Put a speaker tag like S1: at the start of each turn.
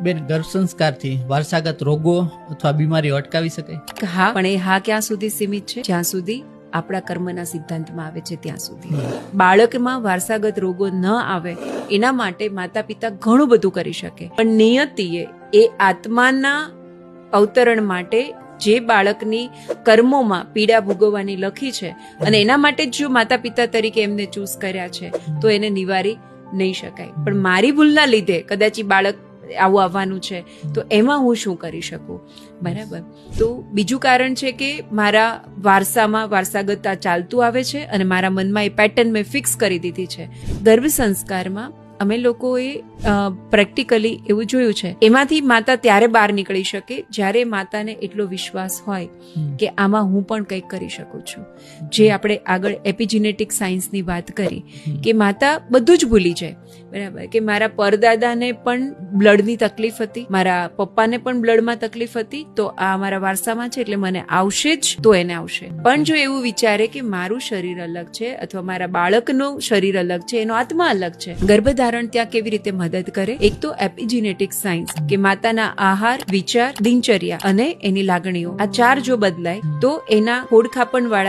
S1: બેન, ગર્ભ સંસ્કારથી વારસાગત રોગો અથવા બીમારીઓ અટકાવી શકાય?
S2: હા, પણ એ હા ક્યાં સુધી સીમિત છે? જ્યાં સુધી આપણા કર્મના સિદ્ધાંતમાં આવે છે ત્યાં સુધી. બાળકમાં વારસાગત રોગો ન આવે એના માટે માતા પિતા ઘણું બધું કરી શકે, પણ નિયતિએ એ આત્માના અવતરણ માટે જે બાળકની કર્મોમાં પીડા ભોગવવાની લખી છે અને એના માટે જ જો માતા પિતા તરીકે એમને ચૂઝ કર્યા છે તો એને નિવારી નહીં શકાય. પણ મારી ભૂલના લીધે કદાચ ઈ બાળક આવું આવવાનું છે તો એમાં હું શું કરી શકું? બરાબર. તો બીજું કારણ છે કે મારા વારસામાં વારસાગત આ ચાલતું આવે છે અને મારા મનમાં એ પેટર્ન મેં ફિક્સ કરી દીધી છે. ગર્ભ સંસ્કારમાં અમે લોકોએ પ્રેક્ટિકલી એવું જોયું છે, એમાંથી માતા ત્યારે બહાર નીકળી શકે જ્યારે માતાને એટલો વિશ્વાસ હોય કે આમાં હું પણ કંઈક કરી શકું છું. જે આપણે આગળ એપિજેનેટિક સાયન્સની વાત કરી કે માતા બધું જ ભૂલી જાય. બરાબર. કે મારા પરદાદાને પણ બ્લડની તકલીફ હતી, મારા પપ્પાને પણ બ્લડમાં તકલીફ હતી, તો આ મારા વારસામાં છે એટલે મને આવશે જ તો એને આવશે. પણ જો એવું વિચારે કે મારું શરીર અલગ છે અથવા મારા બાળકનું શરીર અલગ છે, એનો આત્મા અલગ છે, ગર્ભધારણ ત્યાં કેવી રીતે મદદ કરે? એક તો એપિજેનેટિક સાયન્સ કે માતાના આહાર, વિચાર, દિનચર્યા અને એની લાગણીઓ, આ ચાર જો બદલાય તો એના ખોડખાપણ વાળા